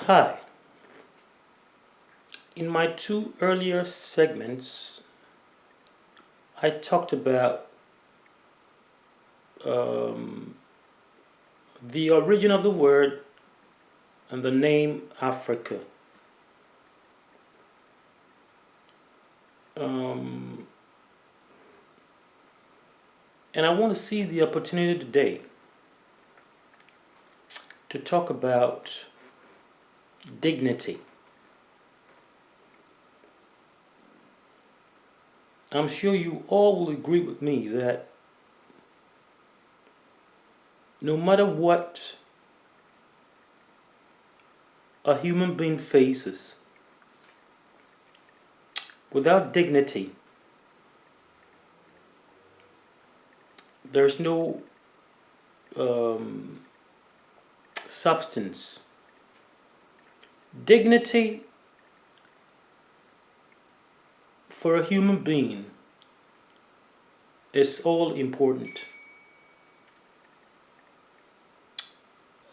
Hi. In my two earlier segments, I talked about um, the origin of the word and the name Africa. Um, and I want to seize the opportunity today to talk about dignity. I'm sure you all will agree with me that no matter what a human being faces, without dignity, there's no um, substance. Dignity for a human being is all important.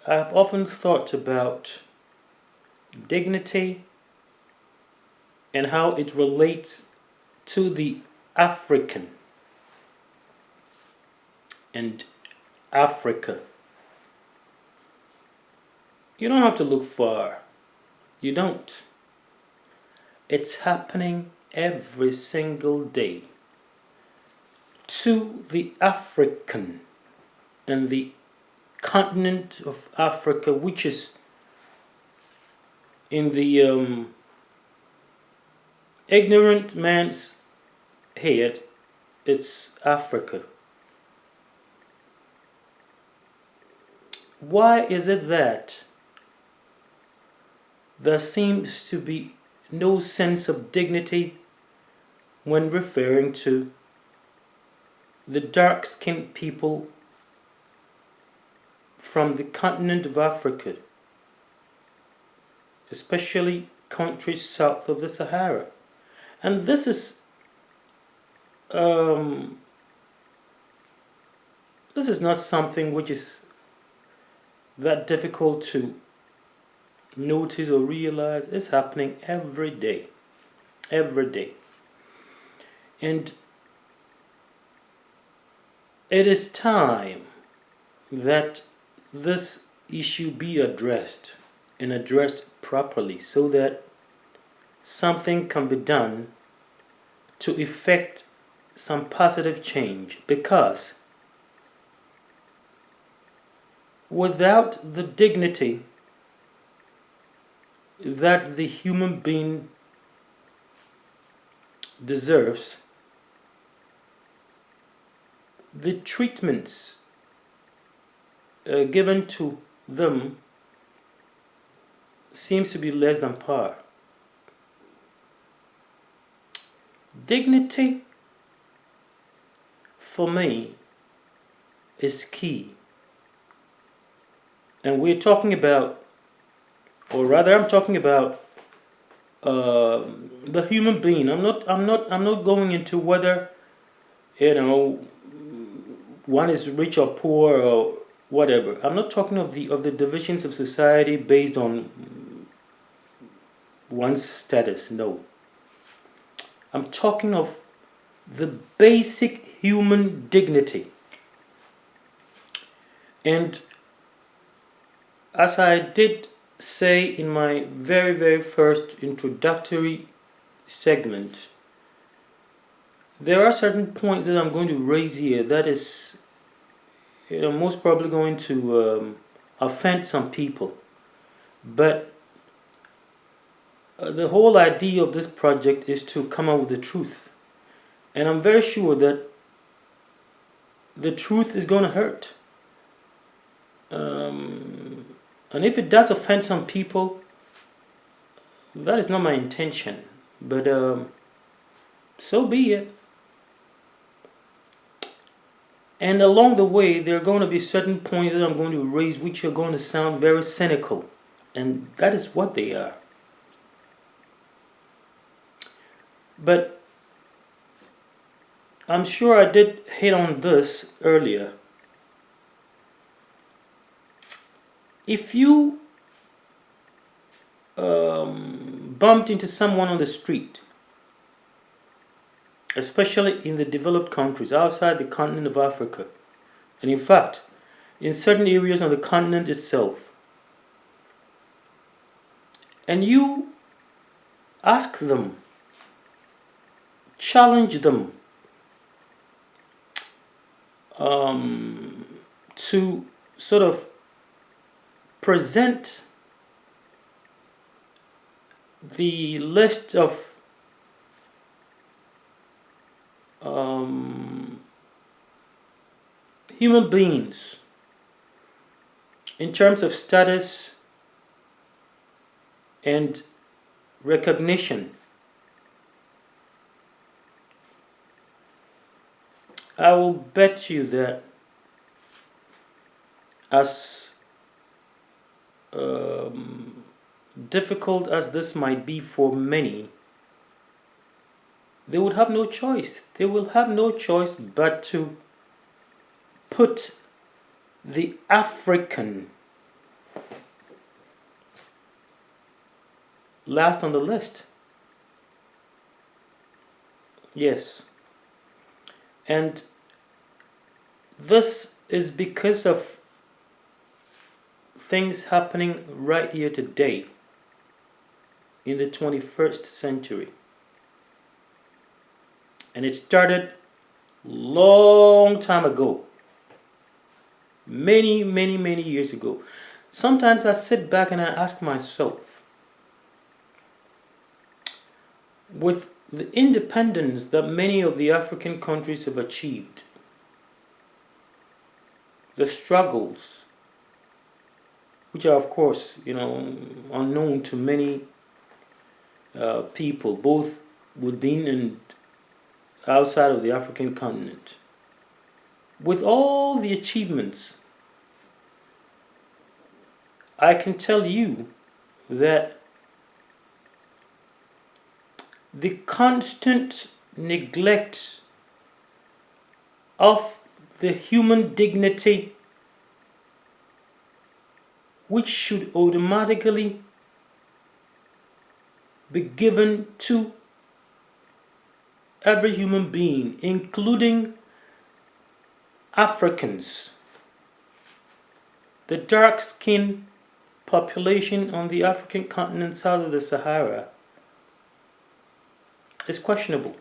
I've often thought about dignity and how it relates to the African and Africa. You don't have to look far. You don't. It's happening every single day to the African and the continent of Africa, which is in the ignorant man's head. It's Africa. Why is it that there seems to be no sense of dignity when referring to the dark-skinned people from the continent of Africa, especially countries south of the Sahara? And this is not something which is that difficult to notice or realize. It's happening every day. Every day. And it is time that this issue be addressed and addressed properly so that something can be done to effect some positive change, because without the dignity that the human being deserves, the treatments given to them seems to be less than par. Dignity, for me, is key. And we're talking about, or rather, I'm talking about the human being. I'm not going into whether one is rich or poor or whatever. I'm not talking of the divisions of society based on one's status. No. I'm talking of the basic human dignity. And as I did say in my very, very first introductory segment, there are certain points that I'm going to raise here that is, most probably going to offend some people. But the whole idea of this project is to come out with the truth. And I'm very sure that the truth is going to hurt. And if it does offend some people, that is not my intention. But so be it. And along the way, there are going to be certain points that I'm going to raise which are going to sound very cynical. And that is what they are. But I'm sure I did hit on this earlier. If you bumped into someone on the street, especially in the developed countries outside the continent of Africa, and in fact, in certain areas on the continent itself, and you ask them, challenge them to sort of present the list of human beings in terms of status and recognition, I will bet you that as difficult as this might be for many, they would have no choice. They will have no choice but to put the African last on the list. Yes. And this is because of things happening right here today in the 21st century. And it started long time ago. Many, many, many years ago. Sometimes I sit back and I ask myself, with the independence that many of the African countries have achieved, the struggles, which are of course, unknown to many people, both within and outside of the African continent, with all the achievements, I can tell you that the constant neglect of the human dignity, which should automatically be given to every human being, including Africans, the dark-skinned population on the African continent south of the Sahara, is questionable.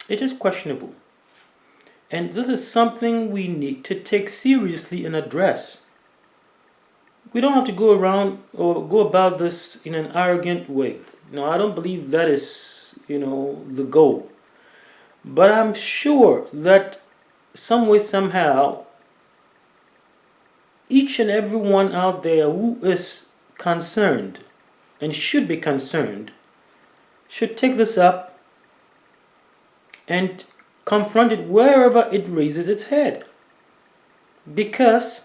It is questionable. And this is something we need to take seriously and address. We don't have to go around or go about this in an arrogant way. No, I don't believe that is, the goal. But I'm sure that some way, somehow, each and every one out there who is concerned and should be concerned should take this up and confront it wherever it raises its head. Because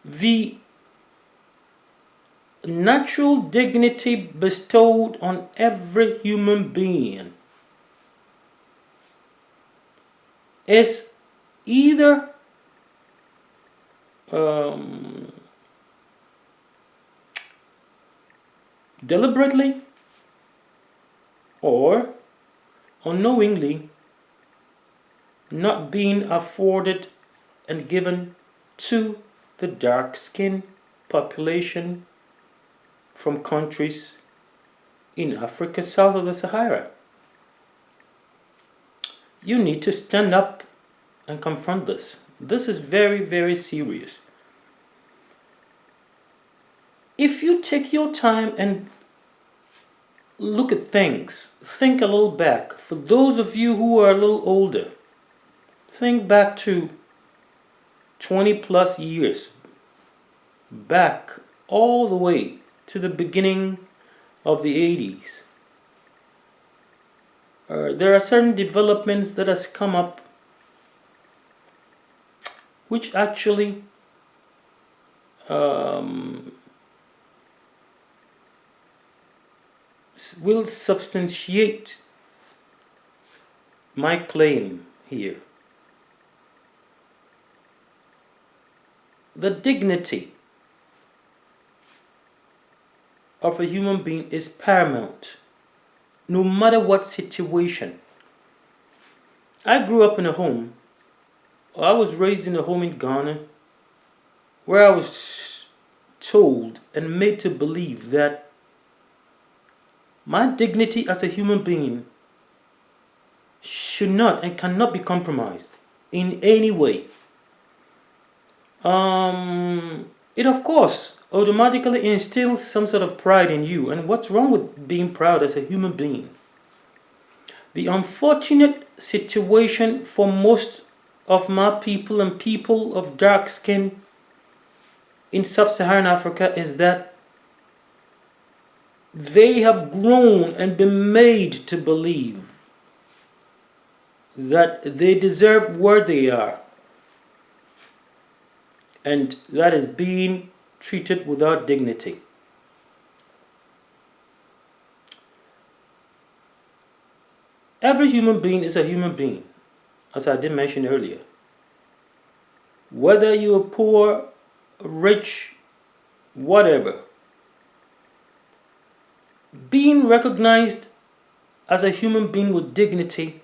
the natural dignity bestowed on every human being is either deliberately or unknowingly not being afforded and given to the dark-skinned population from countries in Africa south of the Sahara. You need to stand up and confront this. This is very, very serious. If you take your time and look at things, think a little back. For those of you who are a little older, think back to 20 plus years back, all the way to the beginning of the 80s. There are certain developments that has come up which actually will substantiate my claim here. The dignity of a human being is paramount, no matter what situation. I grew up in a home, I was raised in a home in Ghana where I was told and made to believe that my dignity as a human being should not and cannot be compromised in any way. It of course automatically instills some sort of pride in you. And what's wrong with being proud as a human being? The unfortunate situation for most of my people and people of dark skin in sub-Saharan Africa is that they have grown and been made to believe that they deserve where they are, and that is being treated without dignity. Every human being is a human being, as I did mention earlier. Whether you are poor, rich, whatever, being recognized as a human being with dignity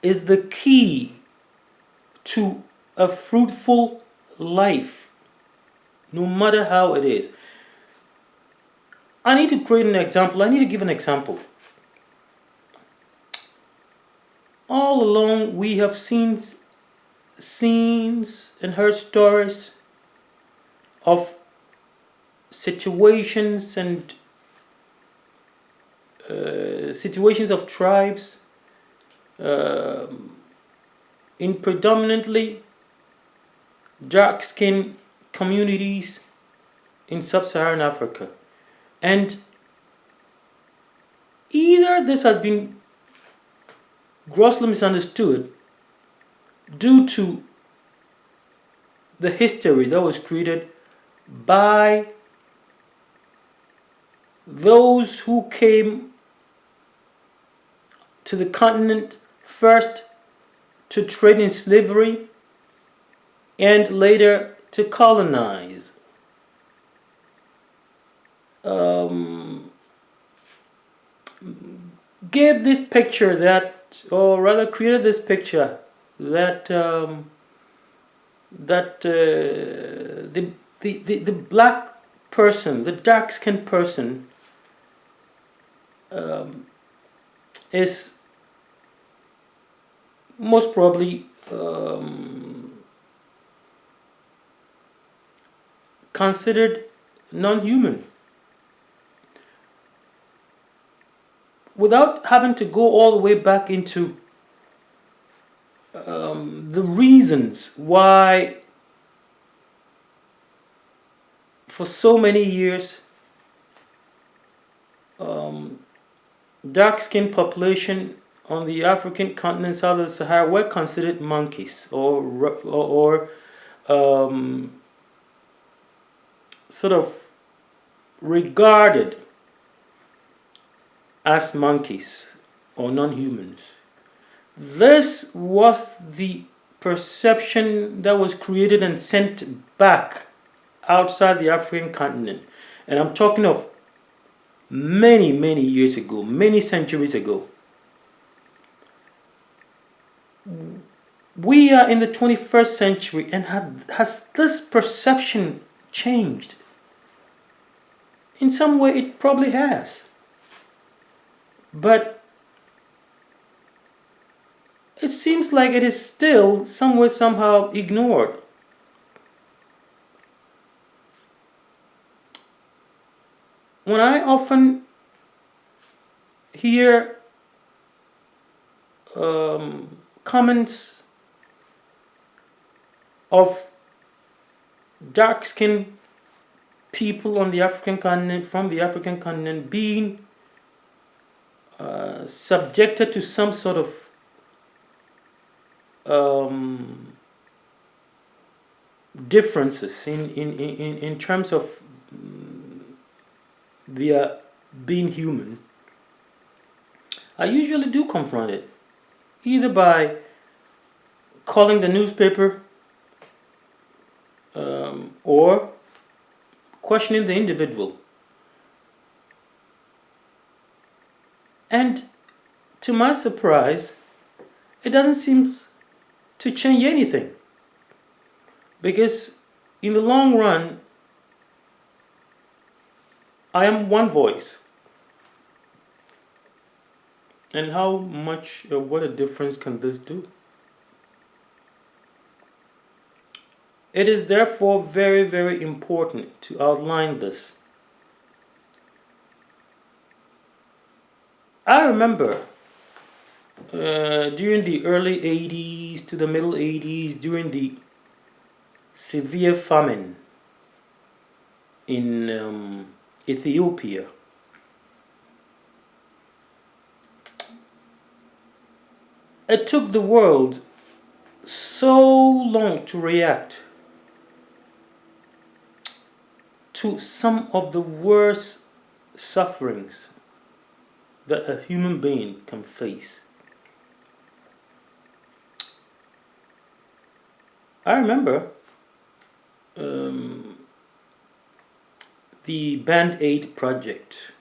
is the key to a fruitful life, no matter how it is. I need to create an example. I need to give an example. All along, we have seen scenes and heard stories of situations and situations of tribes in predominantly dark-skinned communities in sub-Saharan Africa. And either this has been grossly misunderstood due to the history that was created by those who came to the continent first to trade in slavery and later to colonize. Gave this picture that, or rather created this picture that the black person, the dark-skinned person, is most probably considered non-human, without having to go all the way back into the reasons why for so many years dark-skinned population on the African continent south of the Sahara were considered monkeys, or sort of regarded as monkeys or non-humans. This was the perception that was created and sent back outside the African continent. And I'm talking of many, many years ago, many centuries ago. We are in the 21st century, and has this perception changed? In some way it probably has. But it seems like it is still somewhere, somehow ignored. When I often hear comments of dark-skinned people on the African continent, from the African continent, being subjected to some sort of differences in terms of their being human, I usually do confront it, either by calling the newspaper or questioning the individual. And to my surprise, it doesn't seem to change anything. Because in the long run, I am one voice. And how much or what a difference can this do? It is therefore very, very important to outline this. I remember during the early 80s to the middle 80s, during the severe famine in Ethiopia, it took the world so long to react to some of the worst sufferings that a human being can face. I remember the Band Aid project